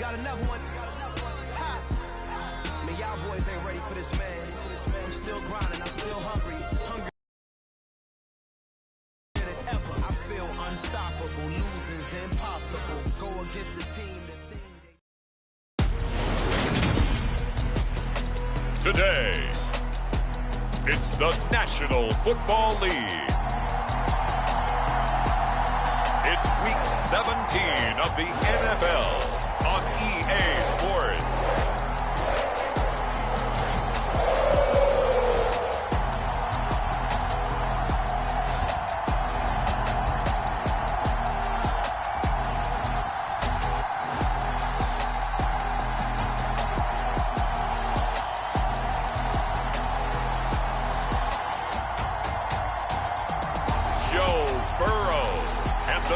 got another one. Ha! Man, y'all boys ain't ready for this, man. I'm still grinding. I'm still hungry. Than ever. I feel unstoppable. Losing's impossible. Go against the team. Today, it's the National Football League. It's Week 17 of the NFL on EA Sports.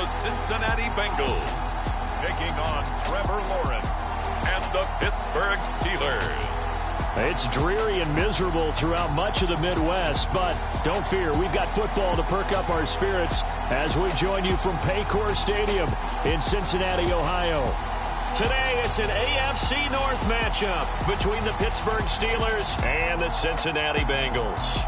Cincinnati Bengals taking on Trevor Lawrence and the Pittsburgh Steelers. It's dreary and miserable throughout much of the Midwest, but don't fear, we've got football to perk up our spirits as we join you from Paycor Stadium in Cincinnati, Ohio. Today, it's an AFC North matchup between the Pittsburgh Steelers and the Cincinnati Bengals.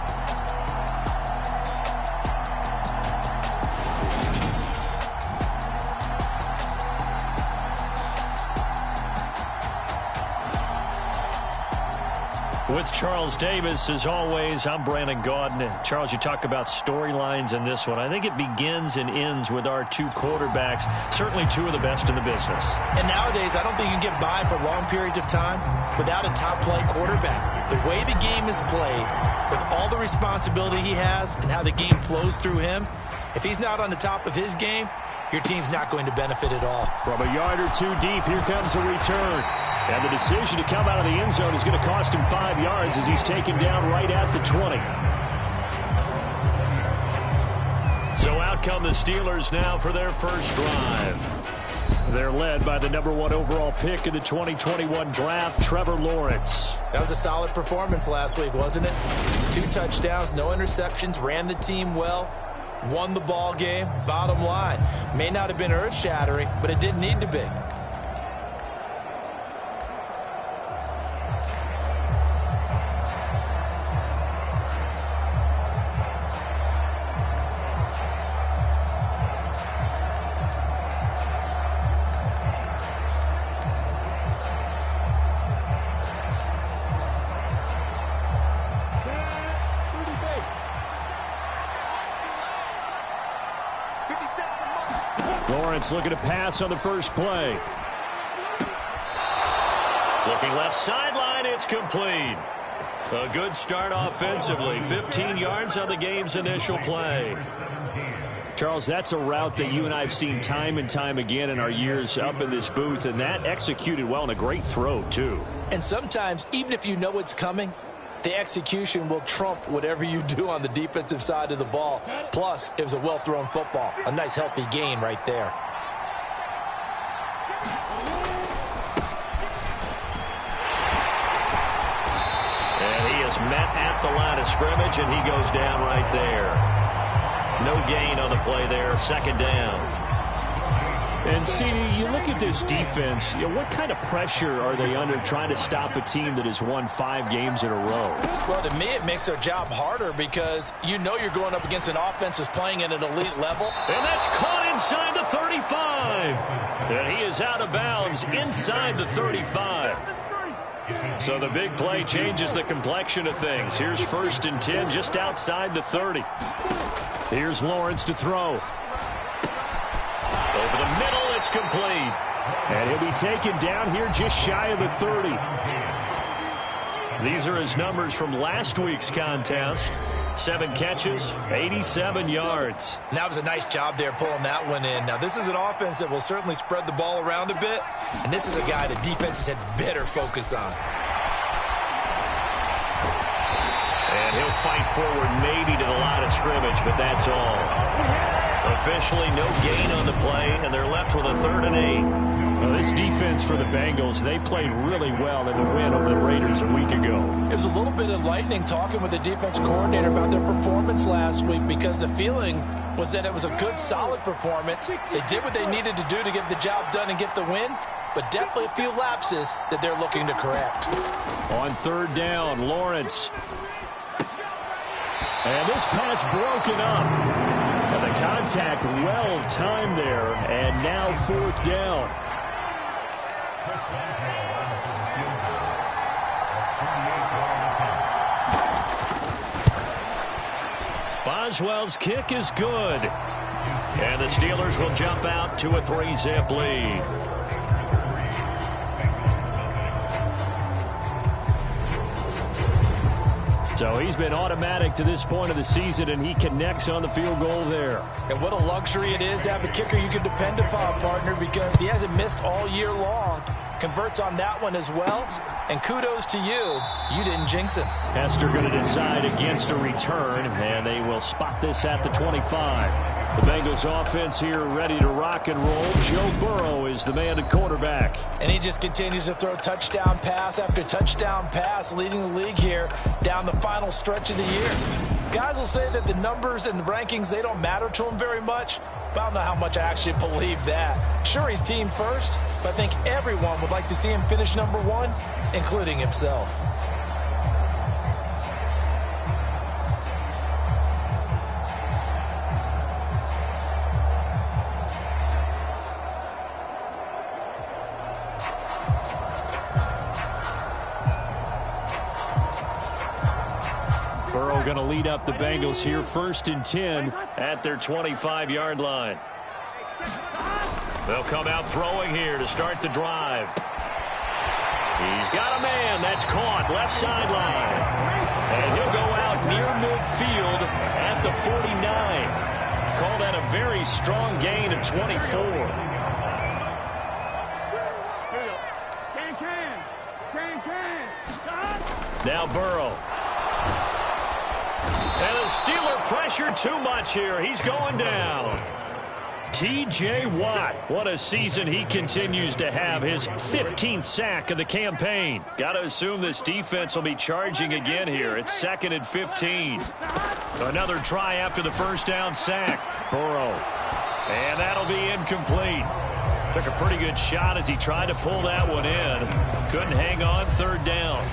With Charles Davis, as always, I'm Brandon Gaudin. Charles, you talk about storylines in this one. I think it begins and ends with our two quarterbacks, certainly two of the best in the business. And nowadays, I don't think you can get by for long periods of time without a top-flight quarterback. The way the game is played, with all the responsibility he has and how the game flows through him, if he's not on the top of his game, your team's not going to benefit at all. From a yard or two deep, here comes a return. And the decision to come out of the end zone is going to cost him 5 yards as he's taken down right at the 20. So out come the Steelers now for their first drive. They're led by the #1 overall pick in the 2021 draft, Trevor Lawrence. That was a solid performance last week, wasn't it? 2 touchdowns, no interceptions, ran the team well, won the ball game. Bottom line, may not have been earth-shattering, but it didn't need to be. Lawrence looking to pass on the first play. Looking left sideline, it's complete. A good start offensively. 15 yards on the game's initial play. Charles, that's a route that you and I have seen time and time again in our years up in this booth, and that executed well and a great throw, too. And sometimes, even if you know it's coming, the execution will trump whatever you do on the defensive side of the ball. Plus, it was a well-thrown football. A nice, healthy gain right there. And he is met at the line of scrimmage, and he goes down right there. No gain on the play there. Second down. And, CD, you look at this defense, what kind of pressure are they under trying to stop a team that has won 5 games in a row? Well, to me, it makes their job harder because you know you're going up against an offense that's playing at an elite level. And that's caught inside the 35. And he is out of bounds inside the 35. So the big play changes the complexion of things. Here's 1st and 10 just outside the 30. Here's Lawrence to throw. Over the middle, it's complete. And he'll be taken down here just shy of the 30. These are his numbers from last week's contest. 7 catches, 87 yards. And that was a nice job there pulling that one in. Now, this is an offense that will certainly spread the ball around a bit. And this is a guy that defenses had better focus on. And he'll fight forward maybe to the line of scrimmage, but that's all. Officially no gain on the play, and they're left with a 3rd and 8. Well, this defense for the Bengals, they played really well in the win over the Raiders a week ago. It was a little bit enlightening talking with the defense coordinator about their performance last week because the feeling was that it was a good, solid performance. They did what they needed to do to get the job done and get the win, but definitely a few lapses that they're looking to correct. On third down, Lawrence. And this pass broken up. And the contact well timed there, and now fourth down. Boswell's kick is good. And the Steelers will jump out to a 3-zip lead. So he's been automatic to this point of the season, and he connects on the field goal there. And what a luxury it is to have a kicker you can depend upon, partner, because he hasn't missed all year long. Converts on that one as well. And kudos to you. You didn't jinx him. Hester going to decide against a return, and they will spot this at the 25. The Bengals offense here ready to rock and roll. Joe Burrow is the man at quarterback. And he just continues to throw touchdown pass after touchdown pass, leading the league here down the final stretch of the year. Guys will say that the numbers and the rankings, they don't matter to him very much. But I don't know how much I actually believe that. Sure, he's team first, but I think everyone would like to see him finish number one, including himself. Burrow going to lead up the Bengals here, 1st and 10 at their 25-yard line. They'll come out throwing here to start the drive. He's got a man that's caught left sideline. And he'll go out near midfield at the 49. Call that a very strong gain of 24. Now Burrow. And the Steeler pressure too much here. He's going down. T.J. Watt, what a season he continues to have. His 15th sack of the campaign. Got to assume this defense will be charging again here. It's 2nd and 15. Another try after the first down sack. Burrow. And that'll be incomplete. Took a pretty good shot as he tried to pull that one in. Couldn't hang on, 3rd down.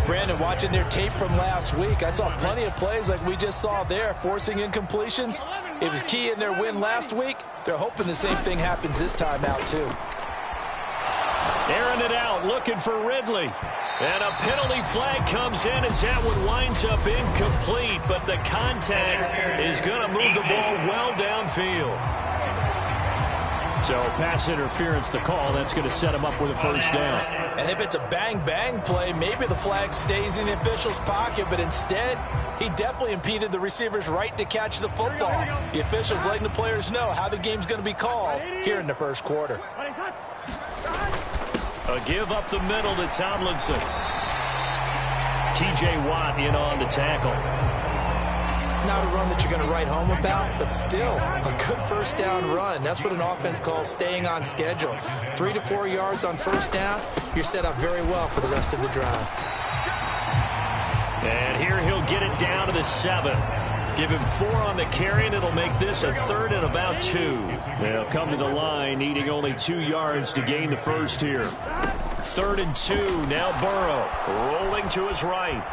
Brandon, watching their tape from last week, I saw plenty of plays like we just saw there, forcing incompletions. It was key in their win last week. They're hoping the same thing happens this time out, too. Airing it out, looking for Ridley. And a penalty flag comes in as that one winds up incomplete, but the contact is going to move the ball well downfield. So pass interference the call. That's going to set him up with a 1st down. And if it's a bang-bang play, maybe the flag stays in the official's pocket, but instead, he definitely impeded the receiver's right to catch the football. The official's letting the players know how the game's going to be called here in the first quarter. A give up the middle to Tomlinson. T.J. Watt in on the tackle. Not a run that you're going to write home about, but still a good 1st down run. That's what an offense calls staying on schedule. 3 to 4 yards on 1st down, you're set up very well for the rest of the drive. And here he'll get it down to the 7. Give him 4 on the carry, and it'll make this a 3rd and about 2. They'll come to the line, needing only 2 yards to gain the first here. 3rd and 2. Now Burrow rolling to his right.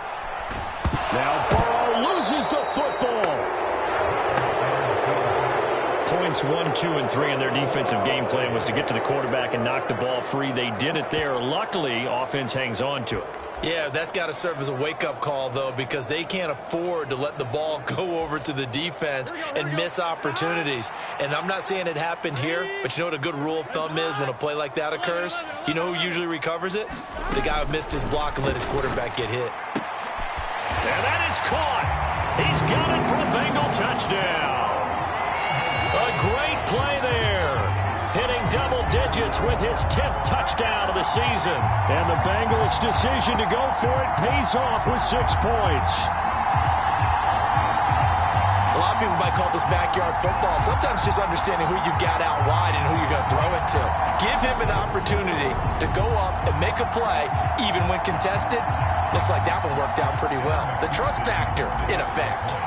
Now Burrow loses the football. Points 1, 2, and 3 in their defensive game plan was to get to the quarterback and knock the ball free. They did it there. Luckily, offense hangs on to it. Yeah, that's got to serve as a wake-up call, though, because they can't afford to let the ball go over to the defense and miss opportunities. And I'm not saying it happened here, but you know what a good rule of thumb is when a play like that occurs? You know who usually recovers it? The guy who missed his block and let his quarterback get hit. And that is caught. He's got it for a Bengal touchdown. A great play there. Hitting double digits with his 10th touchdown of the season. And the Bengals' decision to go for it pays off with 6 points. A lot of people might call this backyard football. Sometimes just understanding who you've got out wide and who you're going to throw it to. Give him an opportunity to go up and make a play, even when contested. Looks like that one worked out pretty well. The trust factor, in effect.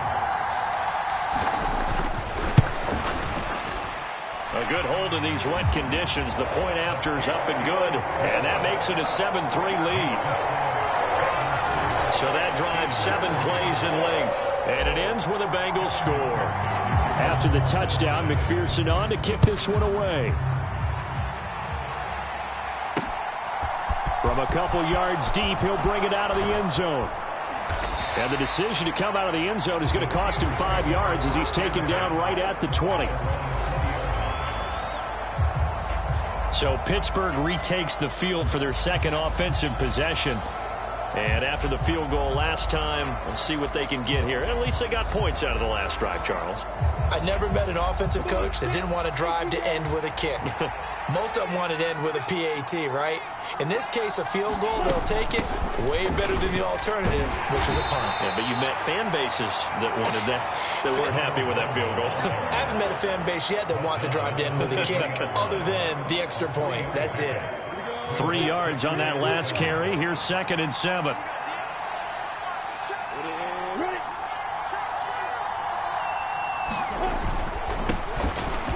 A A good hold in these wet conditions. The point after is up and good, and that makes it a 7-3 lead. So that drives 7 plays in length, and it ends with a Bengals score. After the touchdown, McPherson on to kick this one away. From a couple yards deep, he'll bring it out of the end zone. And the decision to come out of the end zone is going to cost him 5 yards as he's taken down right at the 20. So Pittsburgh retakes the field for their second offensive possession. And after the field goal last time, we'll see what they can get here. At least they got points out of the last drive, Charles. I never met an offensive coach that didn't want to drive to end with a kick. Most of them wanted to end with a PAT, right? In this case, a field goal, they'll take it way better than the alternative, which is a punt. Yeah, but you met fan bases that wanted that, that weren't happy with that field goal. I haven't met a fan base yet that wants to drive to end with a kick, other than the extra point. That's it. 3 yards on that last carry. Here's 2nd and 7.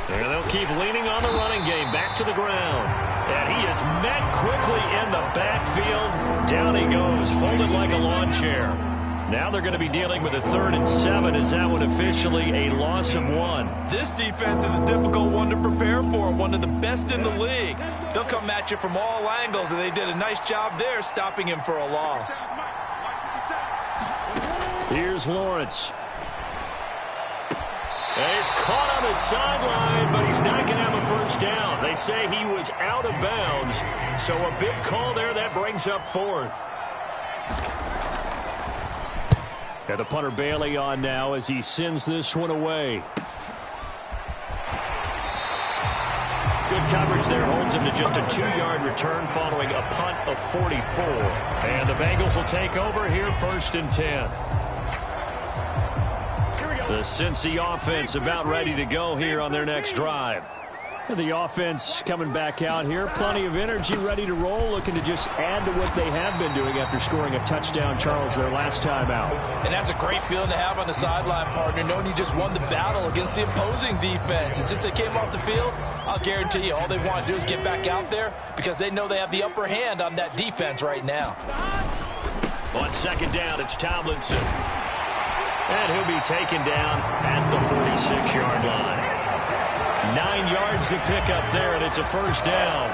There they'll keep leaning on the running game. Back to the ground. And he is met quickly in the backfield. Down he goes, folded like a lawn chair. Now they're going to be dealing with a 3rd and 7. Is that one officially a loss of 1? This defense is a difficult one to prepare for, one of the best in the league. They'll come at you from all angles, and they did a nice job there stopping him for a loss. Here's Lawrence. And he's caught on the sideline, but he's not going to have a first down. They say he was out of bounds, so a big call there that brings up 4th. Got the punter Bailey on now as he sends this one away. Good coverage there. Holds him to just a 2-yard return following a punt of 44. And the Bengals will take over here 1st and 10. The Cincy offense about ready to go here on their next drive. The offense coming back out here. Plenty of energy, ready to roll, looking to just add to what they have been doing after scoring a touchdown, Charles, their last time out. And that's a great feeling to have on the sideline, partner, knowing you just won the battle against the opposing defense. And since they came off the field, I'll guarantee you all they want to do is get back out there because they know they have the upper hand on that defense right now. On 2nd down, it's Tomlinson. And he'll be taken down at the 46-yard line. 9 yards to pick up there, and it's a 1st down.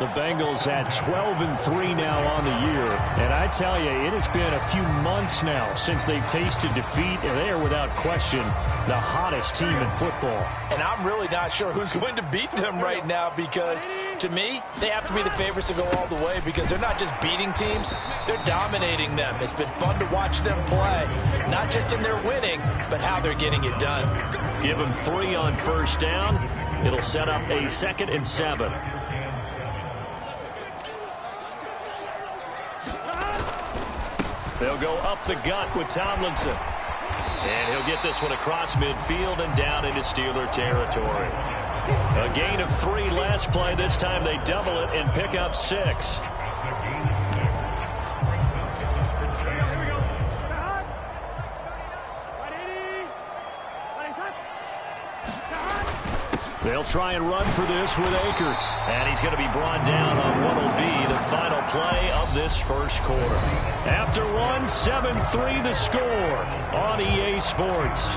The Bengals at 12-3 now on the year. And I tell you, it has been a few months now since they've tasted defeat, and they are without question the hottest team in football. And I'm really not sure who's going to beat them right now because, to me, they have to be the favorites to go all the way because they're not just beating teams, they're dominating them. It's been fun to watch them play, not just in their winning, but how they're getting it done. Give them 3 on 1st down. It'll set up a 2nd and 7. They'll go up the gut with Tomlinson. And he'll get this one across midfield and down into Steeler territory. A gain of 3 last play. This time they double it and pick up 6. They'll try and run for this with Akers. And he's going to be brought down on what will be the final play of this first quarter. After 1, 7-3 the score on EA Sports.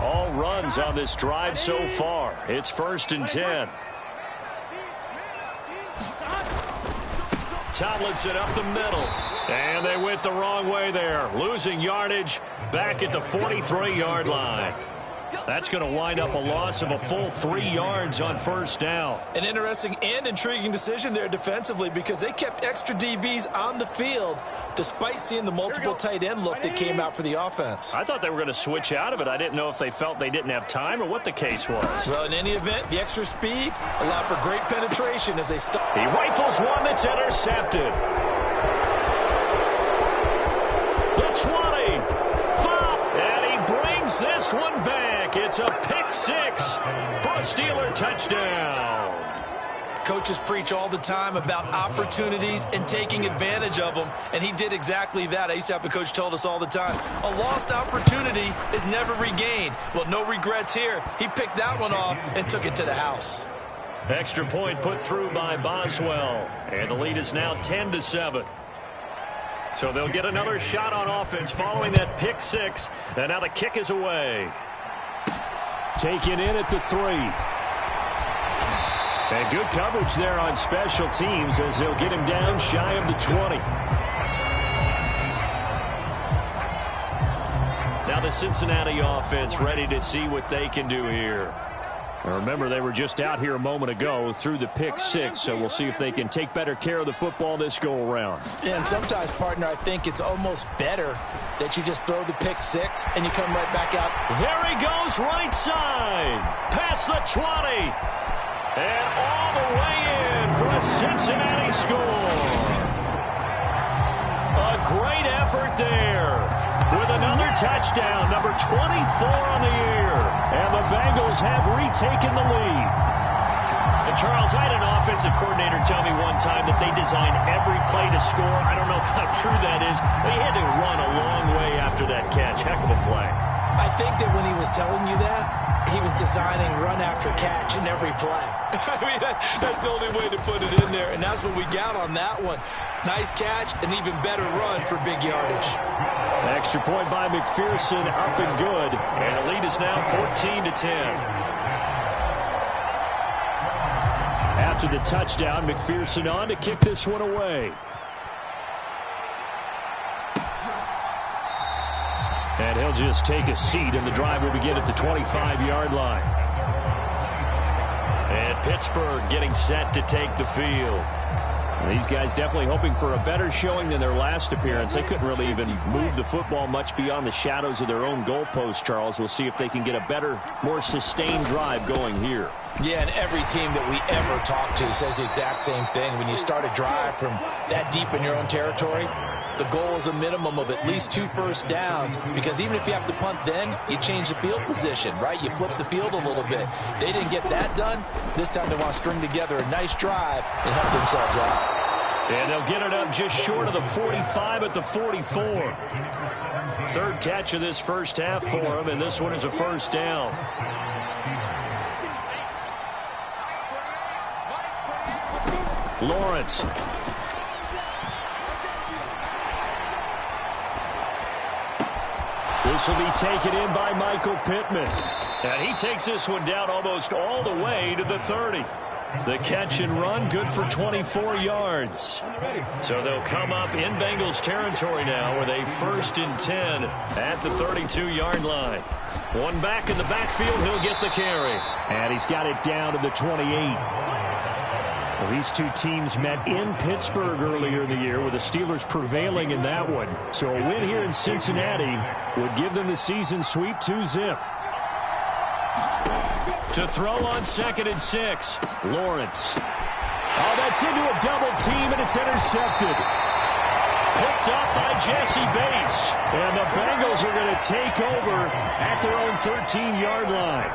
All runs on this drive so far. It's 1st and 10. Tomlinson up the middle. And they went the wrong way there. Losing yardage back at the 43-yard line. That's going to wind up a loss of a full 3 yards on 1st down. An interesting and intriguing decision there defensively because they kept extra DBs on the field despite seeing the multiple tight end look that came out for the offense. I thought they were going to switch out of it. I didn't know if they felt they didn't have time or what the case was. Well, in any event, the extra speed allowed for great penetration as they stop. He rifles one that's intercepted. The 20, 5, and he brings this one back. It's a pick 6 for a Steeler touchdown. Coaches preach all the time about opportunities and taking advantage of them, and he did exactly that. I used to have a coach told us all the time, a lost opportunity is never regained. Well, no regrets here. He picked that one off and took it to the house. Extra point put through by Boswell, and the lead is now 10-7. So they'll get another shot on offense following that pick six, and now the kick is away. Taken in at the 3. And good coverage there on special teams as they'll get him down shy of the 20. Now the Cincinnati offense ready to see what they can do here. Remember, they were just out here a moment ago through the pick six, so we'll see if they can take better care of the football this go-around. Yeah, and sometimes, partner, I think it's almost better that you just throw the pick six and you come right back out. There he goes, right side, past the 20, and all the way in for a Cincinnati score. A great effort there with another touchdown, number 24 on the year. And the Bengals have retaken the lead. And Charles, I had an offensive coordinator tell me one time that they designed every play to score. I don't know how true that is, but he had to run a long way after that catch. Heck of a play. I think that when he was telling you that, he was designing run after catch in every play. I mean, that's the only way to put it in there, and that's what we got on that one. Nice catch, an even better run for big yardage. Extra point by McPherson, up and good, and the lead is now 14-10. After the touchdown, McPherson on to kick this one away. And he'll just take a seat, and the drive will begin at the 25-yard line. And Pittsburgh getting set to take the field. These guys definitely hoping for a better showing than their last appearance. They couldn't really even move the football much beyond the shadows of their own goalpost, Charles. We'll see if they can get a better, more sustained drive going here. Yeah, and every team that we ever talk to says the exact same thing. When you start a drive from that deep in your own territory, the goal is a minimum of at least 2 first downs, because even if you have to punt then, you change the field position, right? You flip the field a little bit. They didn't get that done. This time they want to string together a nice drive and help themselves out. And they'll get it up just short of the 45 at the 44. Third catch of this first half for him, and this one is a first down. Lawrence. This will be taken in by Michael Pittman. And he takes this one down almost all the way to the 30. The catch and run, good for 24 yards. So they'll come up in Bengals territory now with a 1st and 10 at the 32-yard line. One back in the backfield, he'll get the carry. And he's got it down to the 28. Well, these two teams met in Pittsburgh earlier in the year, with the Steelers prevailing in that one. So a win here in Cincinnati would give them the season sweep 2-zip. To throw on 2nd and 6, Lawrence. Oh, that's into a double team, and it's intercepted. Picked up by Jesse Bates. And the Bengals are going to take over at their own 13-yard line.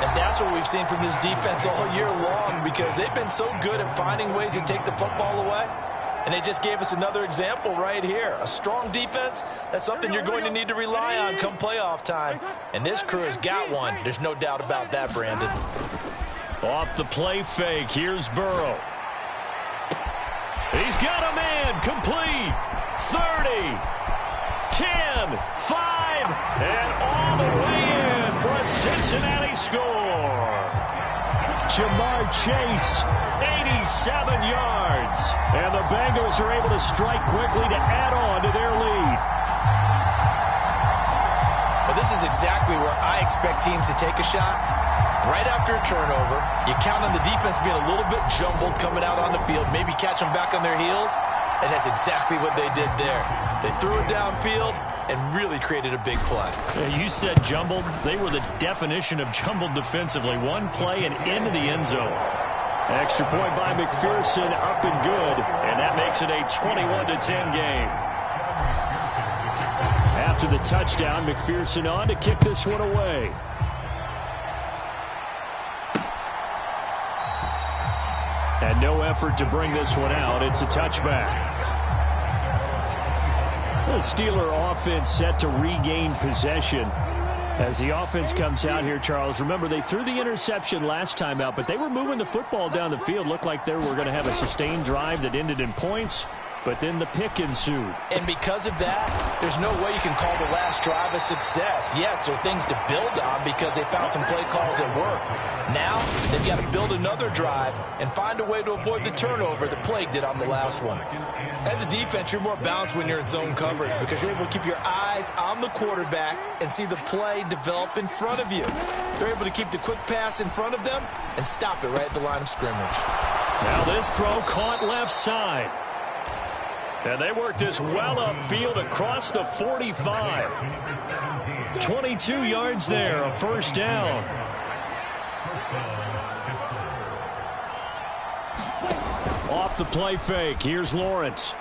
And that's what we've seen from this defense all year long, because they've been so good at finding ways to take the football away. And they just gave us another example right here. A strong defense, that's something you're going to need to rely on come playoff time. And this crew has got one. There's no doubt about that, Brandon. Off the play fake, here's Burrow. He's got a man, complete. 30, 10, 5, and all the way in for a Cincinnati score. Jamar Chase, 87 yards. And the Bengals are able to strike quickly to add on to their lead. Well, this is exactly where I expect teams to take a shot. Right after a turnover, you count on the defense being a little bit jumbled coming out on the field, maybe catch them back on their heels, and that's exactly what they did there. They threw it downfield and really created a big play. You said jumbled. They were the definition of jumbled defensively. One play and into the end zone. Extra point by McPherson, up and good, and that makes it a 21-10 game. After the touchdown, McPherson on to kick this one away. And no effort to bring this one out. It's a touchback. The Steeler offense set to regain possession. As the offense comes out here, Charles, remember they threw the interception last time out, but they were moving the football down the field. Looked like they were going to have a sustained drive that ended in points, but then the pick ensued. And because of that, there's no way you can call the last drive a success. Yes, there are things to build on because they found some play calls that work. Now, they've got to build another drive and find a way to avoid the turnover that plagued it on the last one. As a defense, you're more balanced when you're in zone coverage because you're able to keep your eyes on the quarterback and see the play develop in front of you. They're able to keep the quick pass in front of them and stop it right at the line of scrimmage. Now this throw caught left side. And they work this well upfield across the 45. 22 yards there, a first down. Off the play fake, here's Lawrence.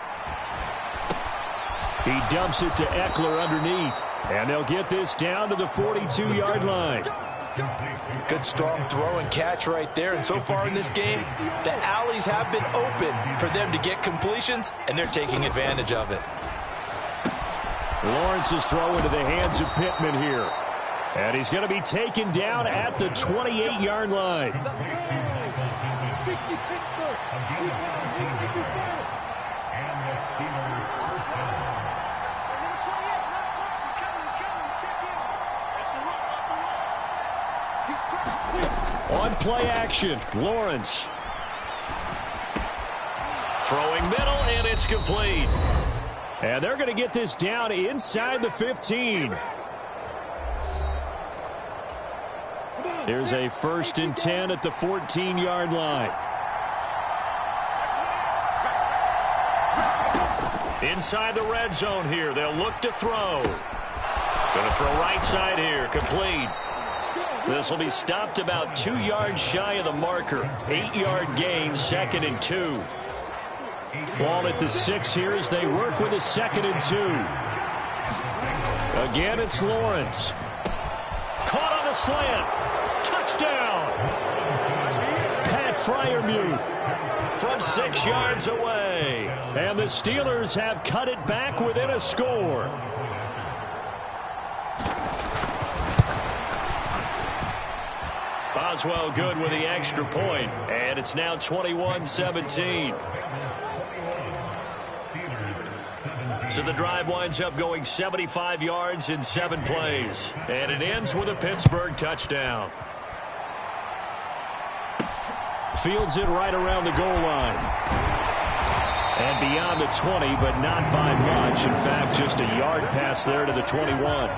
He dumps it to Eckler underneath. And they'll get this down to the 42-yard line. Good strong throw and catch right there. And so far in this game, the alleys have been open for them to get completions, and they're taking advantage of it. Lawrence's throw into the hands of Pittman here. And he's going to be taken down at the 28-yard line. On play action, Lawrence. Throwing middle, and it's complete. And they're going to get this down inside the 15. Here's a 1st and 10 at the 14-yard line. Inside the red zone here, they'll look to throw. Going to throw right side here, complete. This will be stopped about 2 yards shy of the marker. 8-yard gain, 2nd and 2. Ball at the 6 here as they work with a 2nd and 2. Again, it's Lawrence. Caught on a slant. Touchdown. Pat Freiermuth from 6 yards away. And the Steelers have cut it back within a score. Boswell good with the extra point, and it's now 21-17. So the drive winds up going 75 yards in 7 plays, and it ends with a Pittsburgh touchdown. Fields it right around the goal line. And beyond the 20, but not by much. In fact, just a yard pass there to the 21.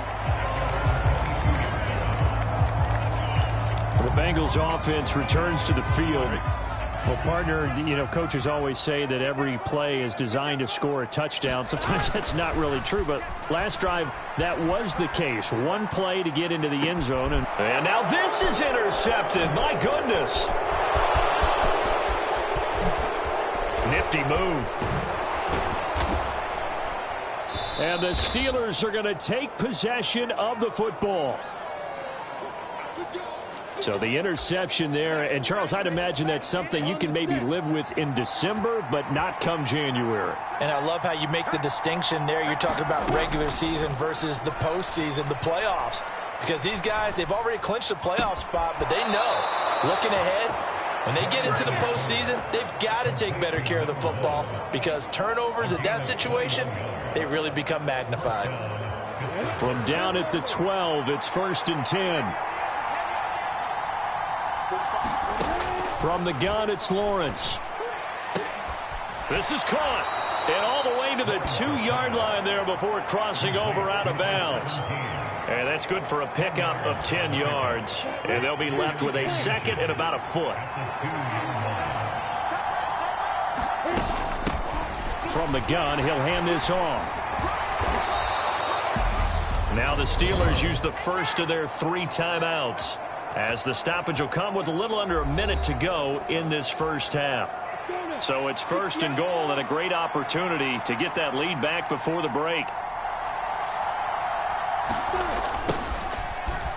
The Bengals offense returns to the field. Well, partner, you know, coaches always say that every play is designed to score a touchdown. Sometimes that's not really true, but last drive, that was the case. One play to get into the end zone. And now this is intercepted. My goodness. Nifty move. And the Steelers are going to take possession of the football. So the interception there, and Charles, I'd imagine that's something you can maybe live with in December, but not come January. And I love how you make the distinction there. You're talking about regular season versus the postseason, the playoffs. Because these guys, they've already clinched a playoff spot, but they know, looking ahead, when they get into the postseason, they've got to take better care of the football because turnovers in that situation, they really become magnified. From down at the 12, it's 1st and 10. From the gun, it's Lawrence. This is caught. And all the way to the 2-yard line there before crossing over out of bounds. And that's good for a pickup of 10 yards. And they'll be left with a 2nd and about a foot. From the gun, he'll hand this off. Now the Steelers use the first of their 3 timeouts, as the stoppage will come with a little under a minute to go in this first half. So it's 1st and goal and a great opportunity to get that lead back before the break.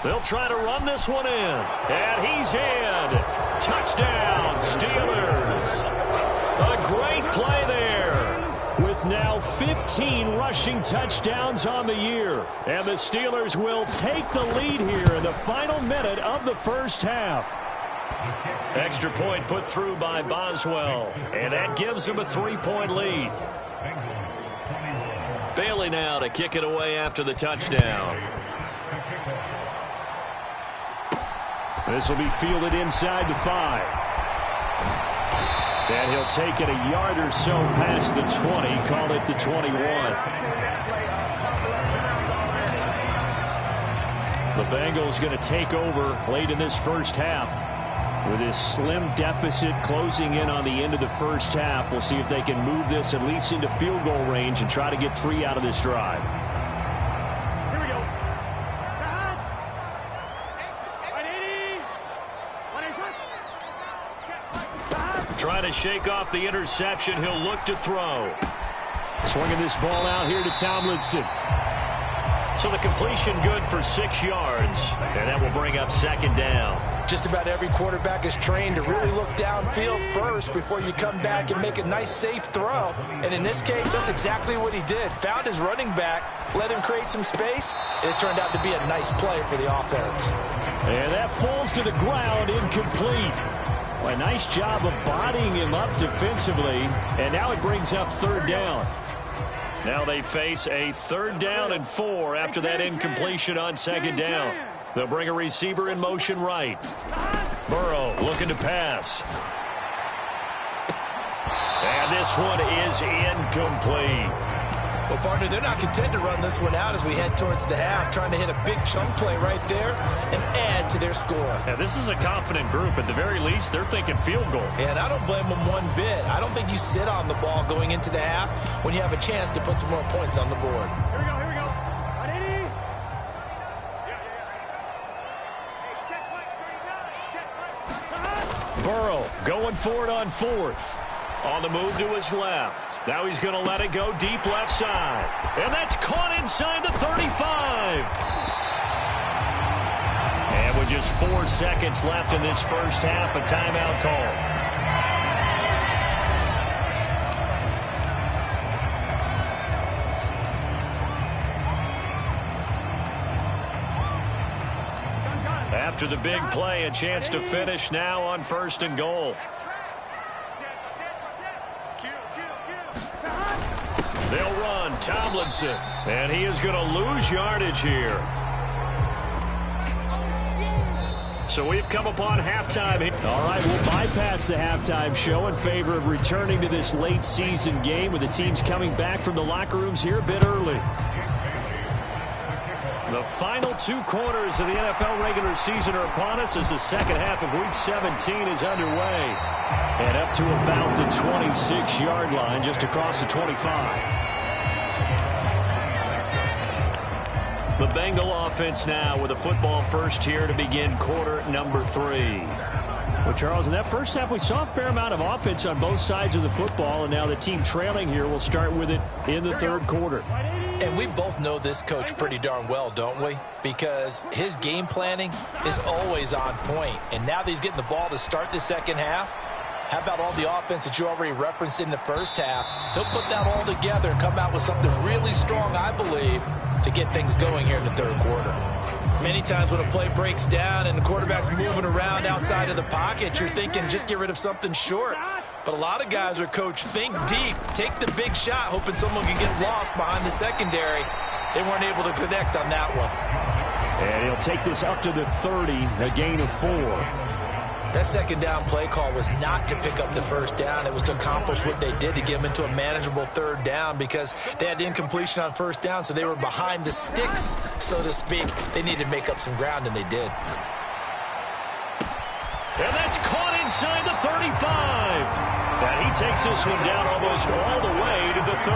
They'll try to run this one in. And he's in. Touchdown, Steelers. A great play there. With now 15 rushing touchdowns on the year. And the Steelers will take the lead here in the final minute of the first half. Extra point put through by Boswell. And that gives them a 3-point lead. Bailey now to kick it away after the touchdown. This will be fielded inside the 5. And he'll take it a yard or so past the 20, call it the 21. The Bengals going to take over late in this first half with this slim deficit closing in on the end of the first half. We'll see if they can move this at least into field goal range and try to get 3 out of this drive. Trying to shake off the interception. He'll look to throw. Swinging this ball out here to Tomlinson. So the completion good for 6 yards. And that will bring up second down. Just about every quarterback is trained to really look downfield first before you come back and make a nice, safe throw. And in this case, that's exactly what he did. Found his running back, let him create some space, and it turned out to be a nice play for the offense. And that falls to the ground, incomplete. A nice job of bodying him up defensively, and now it brings up third down. Now they face a 3rd down and 4 after that incompletion on 2nd down. They'll bring a receiver in motion right. Burrow looking to pass. And this one is incomplete. Well, partner, they're not content to run this one out as we head towards the half, trying to hit a big chunk play right there and add to their score. Yeah, this is a confident group. At the very least, they're thinking field goal. And I don't blame them one bit. I don't think you sit on the ball going into the half when you have a chance to put some more points on the board. Here we go. Burrow going for it on 4th. On the move to his left. Now he's going to let it go deep left side. And that's caught inside the 35. And with just 4 seconds left in this first half, a timeout call. After the big play, a chance to finish now on 1st and goal. They'll run Tomlinson, and he is going to lose yardage here. So we've come upon halftime. All right, we'll bypass the halftime show in favor of returning to this late season game with the teams coming back from the locker rooms here a bit early. The final 2 quarters of the NFL regular season are upon us as the second half of Week 17 is underway. And up to about the 26-yard line, just across the 25. The Bengal offense now with a football first here to begin quarter number 3. Well, Charles, in that first half, we saw a fair amount of offense on both sides of the football, and now the team trailing here will start with it in the 3rd quarter. And we both know this coach pretty darn well, don't we? Because his game planning is always on point. And now that he's getting the ball to start the second half, how about all the offense that you already referenced in the first half? He'll put that all together and come out with something really strong, I believe, to get things going here in the 3rd quarter. Many times when a play breaks down and the quarterback's moving around outside of the pocket, you're thinking just get rid of something short. But a lot of guys are coached, think deep, take the big shot, hoping someone can get lost behind the secondary. They weren't able to connect on that one. And he'll take this up to the 30, a gain of 4. That second down play call was not to pick up the first down. It was to accomplish what they did to get them into a manageable 3rd down because they had incompletion on 1st down, so they were behind the sticks, so to speak. They needed to make up some ground, and they did. And that's caught inside the 35. And he takes this one down almost all the way to the 30.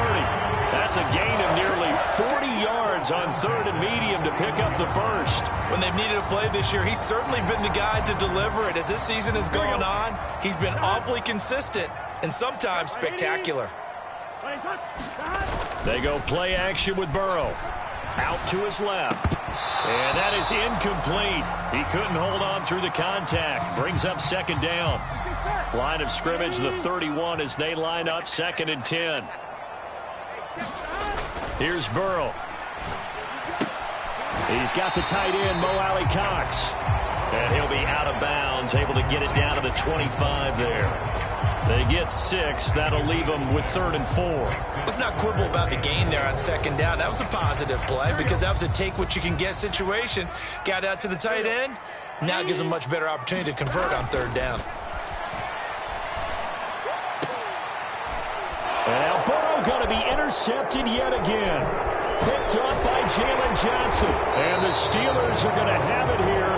That's a gain of nearly 40 yards on 3rd and medium to pick up the first. When they've needed a play this year, he's certainly been the guy to deliver it. As this season has gone on, he's been awfully consistent and sometimes spectacular. They go play action with Burrow. Out to his left. And that is incomplete. He couldn't hold on through the contact. Brings up second down. Line of scrimmage, the 31 as they line up 2nd and 10. Here's Burrow. He's got the tight end, Mo Alley-Cox. And he'll be out of bounds, able to get it down to the 25 there. They get 6. That'll leave them with 3rd and 4. Let's not quibble about the gain there on 2nd down. That was a positive play because that was a take-what-you-can-get situation. Got out to the tight end. Now it gives them much better opportunity to convert on 3rd down. And now Burrow going to be intercepted yet again. Picked up by Jalen Johnson. And the Steelers are going to have it here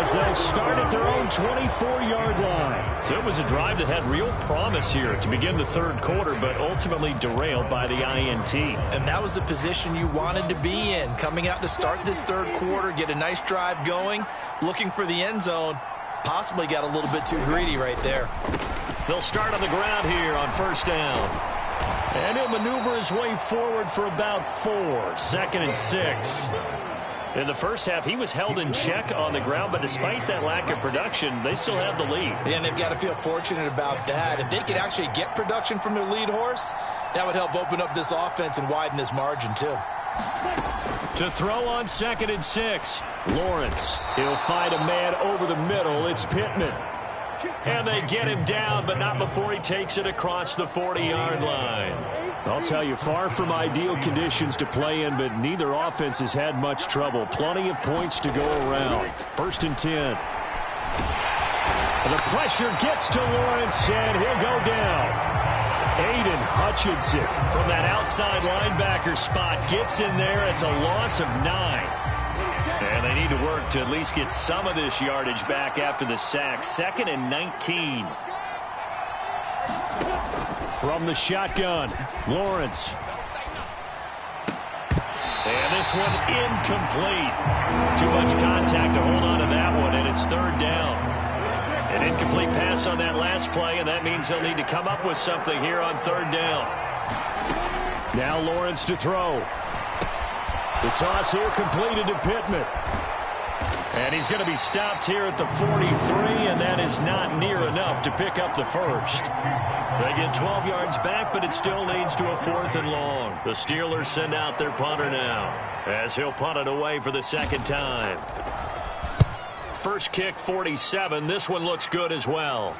as they'll start at their own 24-yard line. So it was a drive that had real promise here to begin the 3rd quarter, but ultimately derailed by the INT. And that was the position you wanted to be in. Coming out to start this 3rd quarter, get a nice drive going, looking for the end zone. Possibly got a little bit too greedy right there. They'll start on the ground here on 1st down. And he'll maneuver his way forward for about 4. 2nd and 6. In the first half, he was held in check on the ground, but despite that lack of production, they still have the lead. And they've got to feel fortunate about that. If they could actually get production from their lead horse, that would help open up this offense and widen this margin, too. To throw on 2nd and 6. Lawrence. He'll find a man over the middle. It's Pittman. And they get him down, but not before he takes it across the 40-yard line. I'll tell you, far from ideal conditions to play in, but neither offense has had much trouble. Plenty of points to go around. 1st and 10. And the pressure gets to Lawrence, and he'll go down. Aiden Hutchinson from that outside linebacker spot gets in there. It's a loss of 9. And they need to work to at least get some of this yardage back after the sack. 2nd and 19. From the shotgun, Lawrence. And this one incomplete. Too much contact to hold on to that one, and it's 3rd down. An incomplete pass on that last play, and that means they'll need to come up with something here on 3rd down. Now Lawrence to throw. The toss here completed to Pittman. And he's going to be stopped here at the 43, and that is not near enough to pick up the 1st. They get 12 yards back, but it still leads to a 4th and long. The Steelers send out their punter now, as he'll punt it away for the 2nd time. First kick, 47. This one looks good as well.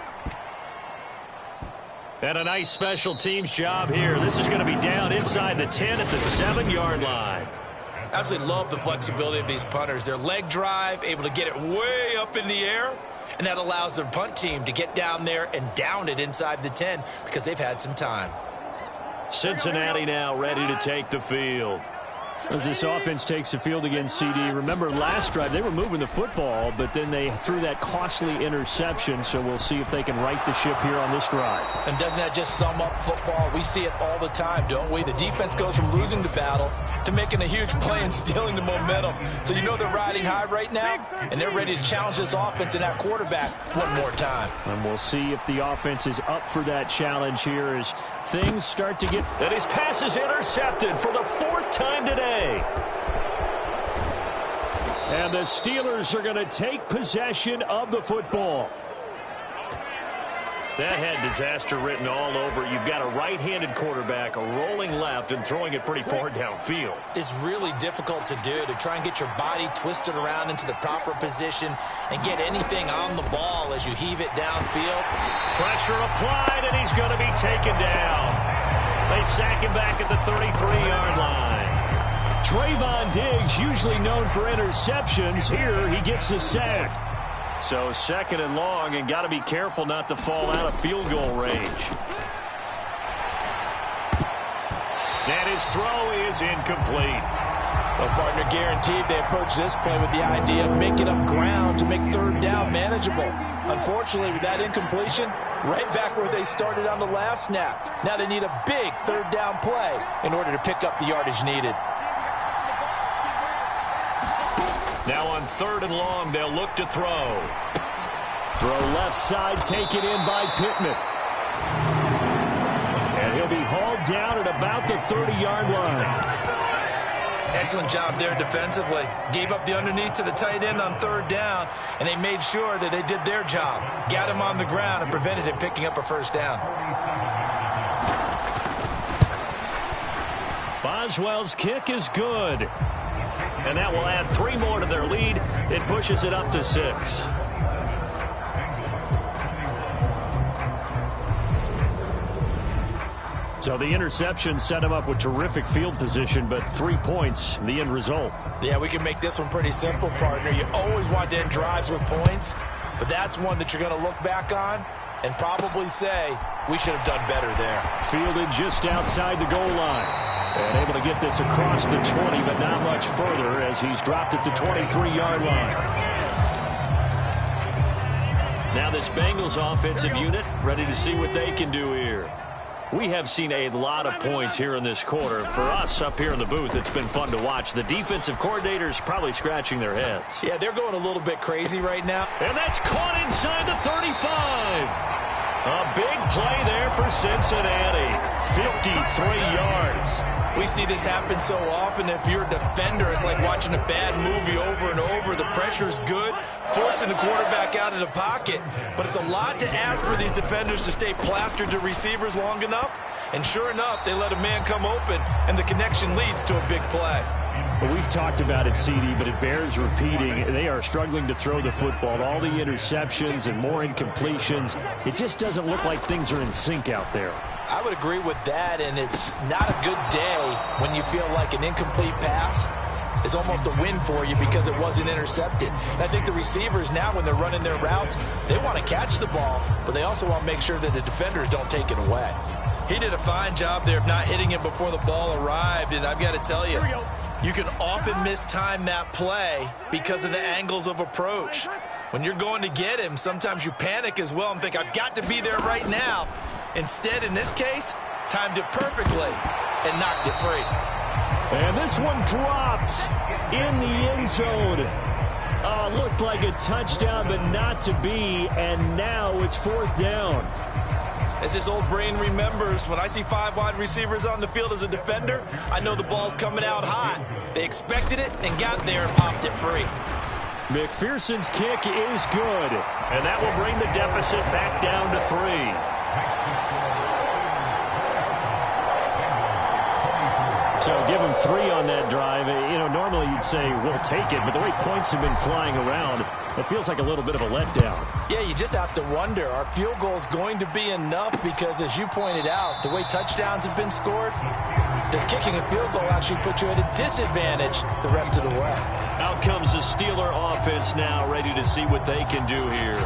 And a nice special teams job here. This is going to be down inside the 10 at the 7-yard line. Absolutely love the flexibility of these punters. Their leg drive, able to get it way up in the air, and that allows their punt team to get down there and down it inside the 10 because they've had some time. Cincinnati now ready to take the field. As this offense takes the field against CD, remember last drive they were moving the football, but then they threw that costly interception, so we'll see if they can right the ship here on this drive. And doesn't that just sum up football? We see it all the time, don't we? The defense goes from losing the battle to making a huge play and stealing the momentum. So you know they're riding high right now, and they're ready to challenge this offense and that quarterback one more time. And we'll see if the offense is up for that challenge here as things start to get... And his pass is intercepted for the 4th time today. And the Steelers are going to take possession of the football. That had disaster written all over. You've got a right-handed quarterback, a rolling left, and throwing it pretty far downfield. It's really difficult to do, to try and get your body twisted around into the proper position and get anything on the ball as you heave it downfield. Pressure applied, and he's going to be taken down. They sack him back at the 33-yard line. Trayvon Diggs, usually known for interceptions, here he gets a sack. So 2nd and long, and got to be careful not to fall out of field goal range. And his throw is incomplete. Well, partner, guaranteed they approach this play with the idea of making up ground to make 3rd down manageable. Unfortunately, with that incompletion, right back where they started on the last snap. Now they need a big 3rd down play in order to pick up the yardage needed. Now on 3rd and long, they'll look to throw. Throw left side, taken in by Pittman. And he'll be hauled down at about the 30-yard line. Excellent job there defensively. Gave up the underneath to the tight end on third down, and they made sure that they did their job. Got him on the ground and prevented him picking up a first down. Boswell's kick is good. And that will add 3 more to their lead. It pushes it up to 6. So the interception set him up with terrific field position, but 3 points, the end result. Yeah, we can make this one pretty simple, partner. You always want to end drives with points, but that's one that you're going to look back on and probably say, we should have done better there. Fielded just outside the goal line. And able to get this across the 20, but not much further as he's dropped it to 23-yard line. Now this Bengals offensive unit ready to see what they can do here. We have seen a lot of points here in this quarter. For us up here in the booth, it's been fun to watch. The defensive coordinators probably scratching their heads. Yeah, they're going a little bit crazy right now. And that's caught inside the 35. A big play there for Cincinnati. 53 yards. We see this happen so often. If you're a defender, it's like watching a bad movie over and over. The pressure's good, forcing the quarterback out of the pocket. But it's a lot to ask for these defenders to stay plastered to receivers long enough. And sure enough, they let a man come open, and the connection leads to a big play. Well, we've talked about it, CD, but it bears repeating. They are struggling to throw the football. All the interceptions and more incompletions. It just doesn't look like things are in sync out there. I would agree with that, and it's not a good day when you feel like an incomplete pass is almost a win for you because it wasn't intercepted. And I think the receivers now, when they're running their routes, they want to catch the ball, but they also want to make sure that the defenders don't take it away. He did a fine job there of not hitting him before the ball arrived, and I've got to tell you, you can often mistime that play because of the angles of approach. When you're going to get him, sometimes you panic as well and think, I've got to be there right now. Instead, in this case, timed it perfectly and knocked it free. And this one dropped in the end zone. Looked like a touchdown, but not to be, and now it's 4th down. As his old brain remembers, when I see 5 wide receivers on the field as a defender, I know the ball's coming out hot. They expected it and got there and popped it free. McPherson's kick is good, and that will bring the deficit back down to 3. So give him 3 on that drive. You know, normally you'd say, we'll take it, but the way points have been flying around, it feels like a little bit of a letdown. Yeah, you just have to wonder, are field goals going to be enough? Because as you pointed out, the way touchdowns have been scored, does kicking a field goal actually put you at a disadvantage the rest of the way? Out comes the Steeler offense now, ready to see what they can do here.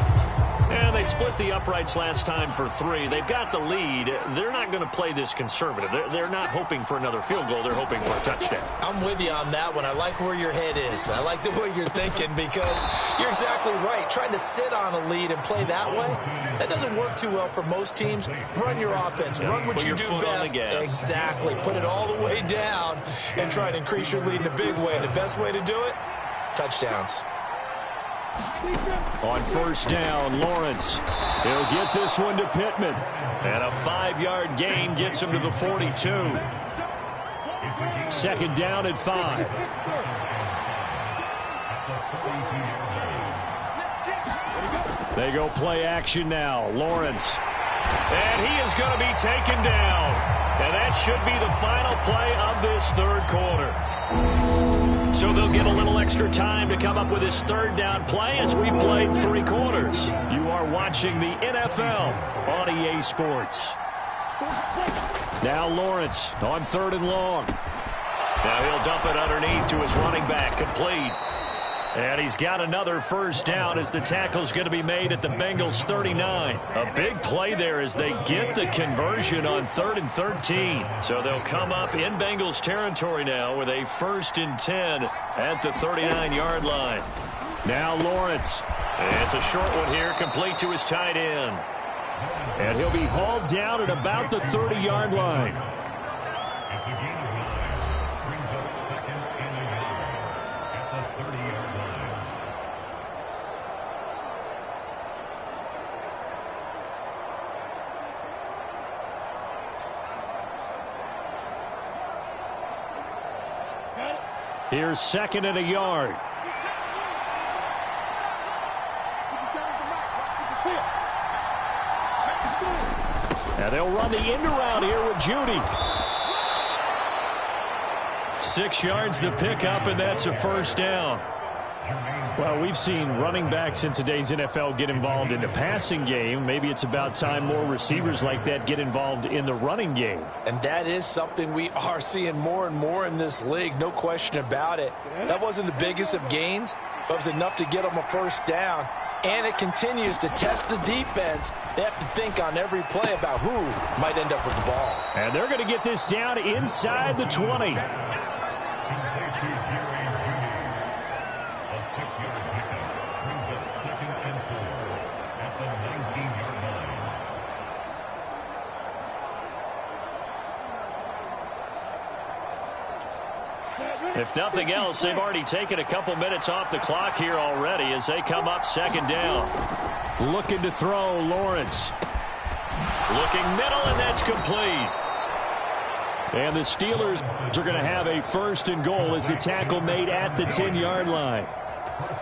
And they split the uprights last time for 3. They've got the lead. They're not going to play this conservative. They're not hoping for another field goal. They're hoping for a touchdown. I'm with you on that one. I like where your head is. I like the way you're thinking because you're exactly right. Trying to sit on a lead and play that way, that doesn't work too well for most teams. Run your offense. Run what you do best. Exactly. Put it all the way down and try to increase your lead in a big way. And the best way to do it, touchdowns. On 1st down, Lawrence. He'll get this one to Pittman. And a 5-yard gain gets him to the 42. 2nd down at 5. They go play action now. Lawrence. And he is going to be taken down. And that should be the final play of this 3rd quarter. So they'll get a little extra time to come up with his 3rd down play as we played 3 quarters. You are watching the NFL on EA Sports. Now Lawrence on 3rd and long. Now he'll dump it underneath to his running back, complete. And he's got another 1st down as the tackle's going to be made at the Bengals 39. A big play there as they get the conversion on 3rd and 13. So they'll come up in Bengals territory now with a 1st and 10 at the 39-yard line. Now Lawrence. And it's a short one here, complete to his tight end. And he'll be hauled down at about the 30-yard line. Here's 2nd and a yard. And they'll run the end around here with Judy. 6 yards to pick up, and that's a first down. Well, we've seen running backs in today's NFL get involved in the passing game. Maybe it's about time more receivers like that get involved in the running game. And that is something we are seeing more and more in this league, no question about it. That wasn't the biggest of gains, but it was enough to get them a first down. And it continues to test the defense. They have to think on every play about who might end up with the ball. And they're going to get this down inside the 20. If nothing else, they've already taken a couple minutes off the clock here already as they come up 2nd down. Looking to throw, Lawrence. Looking middle, and that's complete. And the Steelers are going to have a 1st and goal as the tackle made at the 10-yard line.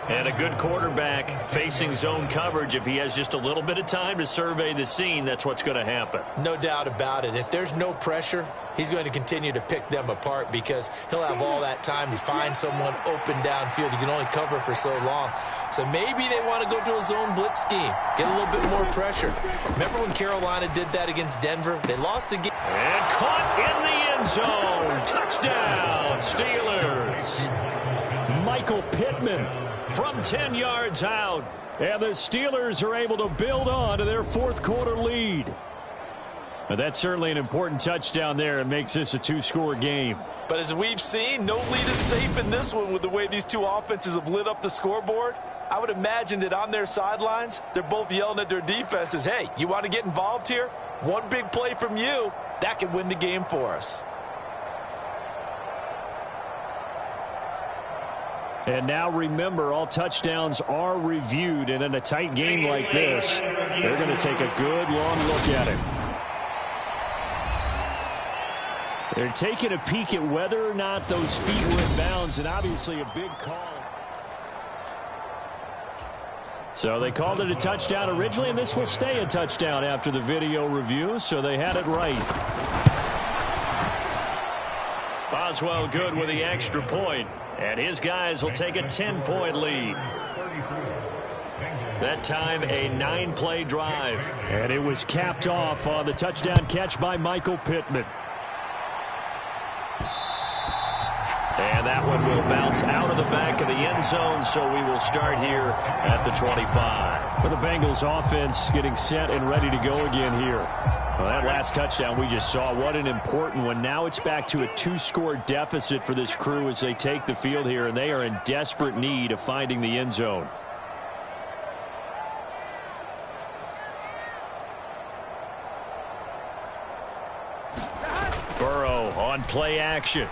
And a good quarterback facing zone coverage. If he has just a little bit of time to survey the scene, that's what's going to happen. No doubt about it. If there's no pressure, he's going to continue to pick them apart because he'll have all that time to find someone open downfield. You can only cover for so long. So maybe they want to go to a zone blitz scheme, get a little bit more pressure. Remember when Carolina did that against Denver? They lost the game. And caught in the end zone. Touchdown, Steelers. Michael Pittman from 10 yards out. And the Steelers are able to build on to their 4th quarter lead. But that's certainly an important touchdown there and makes this a 2-score game. But as we've seen, no lead is safe in this one with the way these two offenses have lit up the scoreboard. I would imagine that on their sidelines, they're both yelling at their defenses, hey, you want to get involved here? One big play from you, that could win the game for us. And now remember, all touchdowns are reviewed, and in a tight game like this, they're going to take a good long look at it. They're taking a peek at whether or not those feet were in bounds, and obviously a big call. So they called it a touchdown originally, and this will stay a touchdown after the video review, so they had it right. Boswell good with the extra point, and his guys will take a 10-point lead. That time a 9-play drive. And it was capped off on the touchdown catch by Michael Pittman. And that one will bounce out of the back of the end zone, so we will start here at the 25. For the Bengals offense getting set and ready to go again here. Well, that last touchdown we just saw, what an important one. Now it's back to a 2-score deficit for this crew as they take the field here, and they are in desperate need of finding the end zone. Burrow on play action.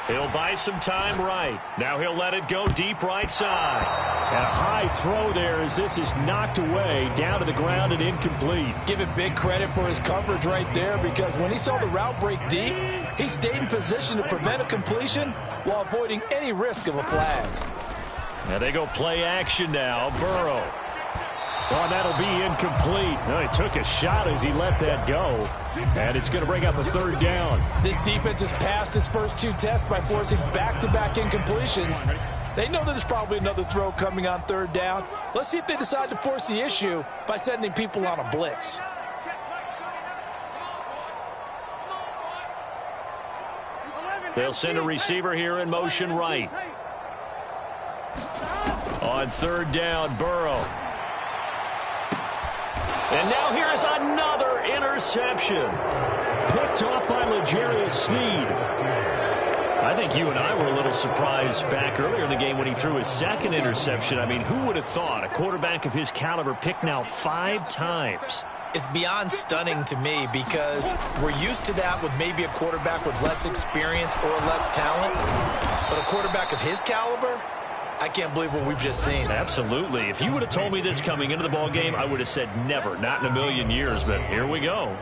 He'll buy some time right. Now he'll let it go deep right side. And a high throw there as this is knocked away down to the ground and incomplete. Give it big credit for his coverage right there because when he saw the route break deep, he stayed in position to prevent a completion while avoiding any risk of a flag. Now they go play action now. Burrow. Oh, that'll be incomplete. No, he took a shot as he let that go. And it's going to bring up a 3rd down. This defense has passed its first 2 tests by forcing back-to-back incompletions. They know that there's probably another throw coming on 3rd down. Let's see if they decide to force the issue by sending people on a blitz. They'll send a receiver here in motion right. On 3rd down, Burrow. And now here is another interception. Picked off by L'Jarius Sneed. I think you and I were a little surprised back earlier in the game when he threw his 2nd interception. I mean, who would have thought a quarterback of his caliber picked now 5 times? It's beyond stunning to me because we're used to that with maybe a quarterback with less experience or less talent. But a quarterback of his caliber, I can't believe what we've just seen. Absolutely. If you would have told me this coming into the ball game, I would have said never, not in a million years. But here we go.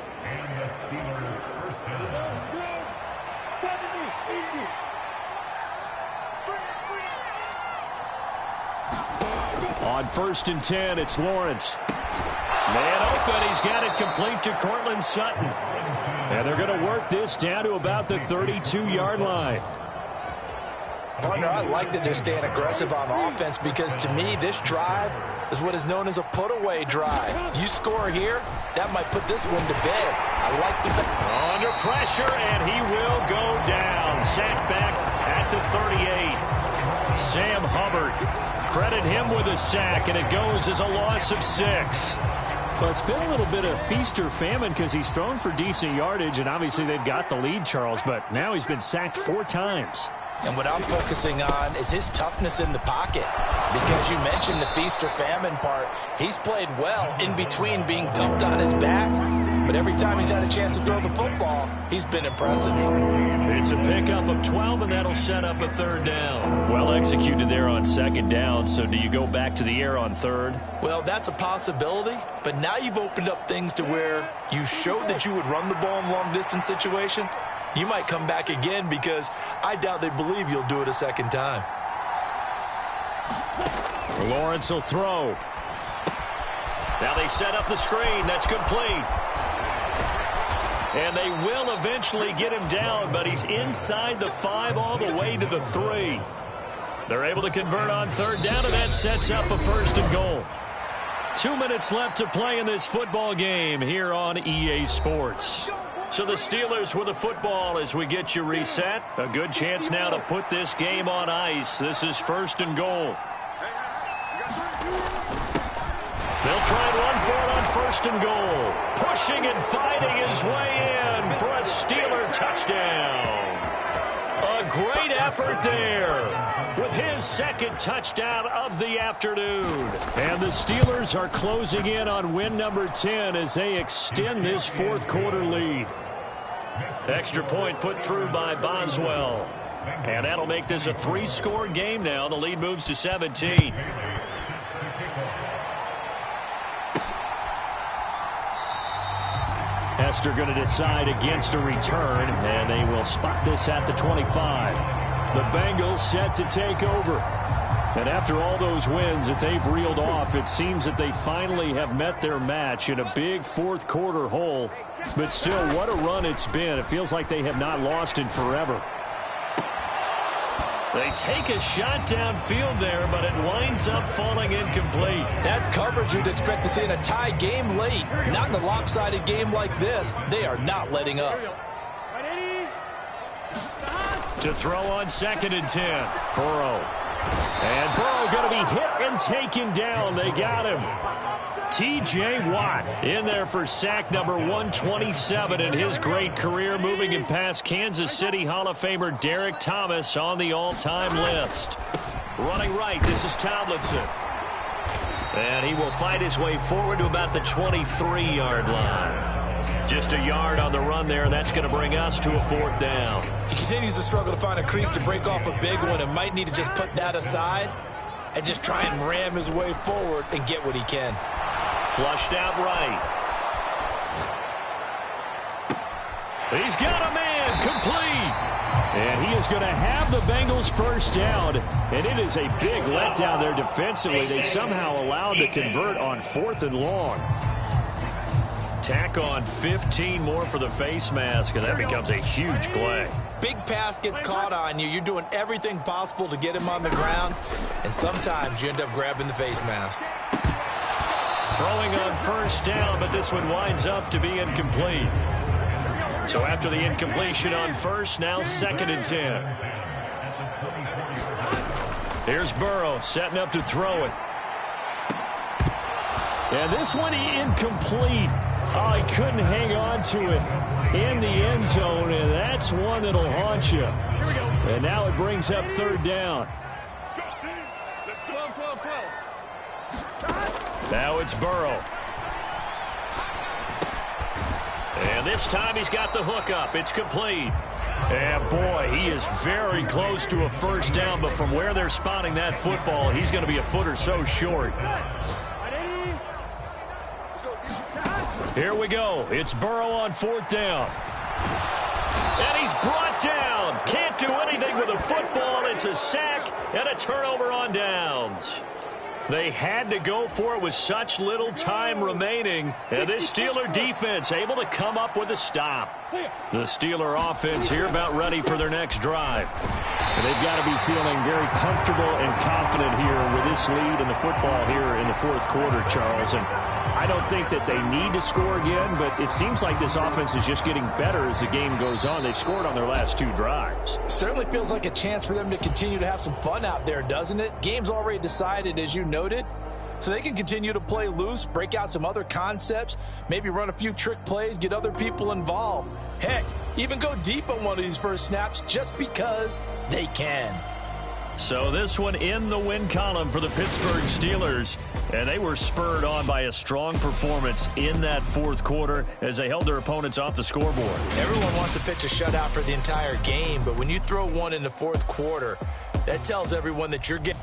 On 1st and 10, it's Lawrence. Man open, he's got it complete to Cortland Sutton. And they're going to work this down to about the 32-yard line. Partner, I like that they're staying aggressive on offense because to me, this drive is what is known as a put-away drive. You score here, that might put this one to bed. I like the under pressure, and he will go down. Sacked back at the 38. Sam Hubbard, credit him with a sack, and it goes as a loss of 6. Well, it's been a little bit of feast or famine because he's thrown for decent yardage, and obviously they've got the lead, Charles, but now he's been sacked 4 times. And what I'm focusing on is his toughness in the pocket. Because you mentioned the feast or famine part, he's played well in between being dumped on his back. But every time he's had a chance to throw the football, he's been impressive. It's a pickup of 12, and that'll set up a 3rd down. Well executed there on 2nd down, so do you go back to the air on 3rd? Well, that's a possibility, but now you've opened up things to where you showed that you would run the ball in long-distance situation. You might come back again because I doubt they believe you'll do it a 2nd time. Lawrence will throw. Now they set up the screen. That's complete. And they will eventually get him down, but he's inside the 5 all the way to the 3. They're able to convert on 3rd down, and that sets up a 1st and goal. 2 minutes left to play in this football game here on EA Sports. So the Steelers with the football as we get you reset. A good chance now to put this game on ice. This is 1st and goal. They'll try and run for it on 1st and goal. Pushing and fighting his way in for a Steeler touchdown. A great effort there with his 2nd touchdown of the afternoon. And the Steelers are closing in on win number 10 as they extend this 4th quarter lead. Extra point put through by Boswell. And that'll make this a 3-score game now. The lead moves to 17. Hester going to decide against a return, and they will spot this at the 25. The Bengals set to take over. And after all those wins that they've reeled off, it seems that they finally have met their match in a big 4th quarter hole. But still, what a run it's been. It feels like they have not lost in forever. They take a shot downfield there, but it winds up falling incomplete. That's coverage you'd expect to see in a tie game late. Not in a lopsided game like this. They are not letting up. To throw on 2nd and 10. Burrow. And Burrow going to be hit and taken down. They got him. T.J. Watt in there for sack number 127 in his great career, moving him past Kansas City Hall of Famer Derek Thomas on the all-time list. Running right, this is Tomlinson. And he will fight his way forward to about the 23-yard line. Just a yard on the run there. That's going to bring us to a 4th down. He continues to struggle to find a crease to break off a big one and might need to just put that aside and just try and ram his way forward and get what he can. Flushed out right. He's got a man complete. And he is going to have the Bengals 1st down. And it is a big letdown there defensively. They somehow allowed to convert on 4th and long. Tack on 15 more for the face mask, and that becomes a huge play. Big pass gets caught on you. You're doing everything possible to get him on the ground, and sometimes you end up grabbing the face mask. Throwing on 1st down, but this one winds up to be incomplete. So after the incompletion on 1st, now 2nd and 10. Here's Burrow setting up to throw it. And this one incomplete. Oh, he couldn't hang on to it in the end zone, and that's one that'll haunt you. And now it brings up 3rd down. Now it's Burrow. And this time he's got the hookup. It's complete. And, boy, he is very close to a 1st down, but from where they're spotting that football, he's going to be a foot or so short. Here we go. It's Burrow on 4th down. And he's brought down. Can't do anything with a football. It's a sack and a turnover on downs. They had to go for it with such little time remaining. And this Steeler defense able to come up with a stop. The Steeler offense here about ready for their next drive. And they've got to be feeling very comfortable and confident here with this lead in the football here in the fourth quarter, Charles. And I don't think that they need to score again, but it seems like this offense is just getting better as the game goes on. They've scored on their last 2 drives. Certainly feels like a chance for them to continue to have some fun out there, doesn't it? Game's already decided, as you noted, so they can continue to play loose, break out some other concepts, maybe run a few trick plays, get other people involved. Heck, even go deep on one of these first snaps just because they can. So this one in the win column for the Pittsburgh Steelers, and they were spurred on by a strong performance in that fourth quarter as they held their opponents off the scoreboard. Everyone wants to pitch a shutout for the entire game, but when you throw one in the fourth quarter, that tells everyone that you're getting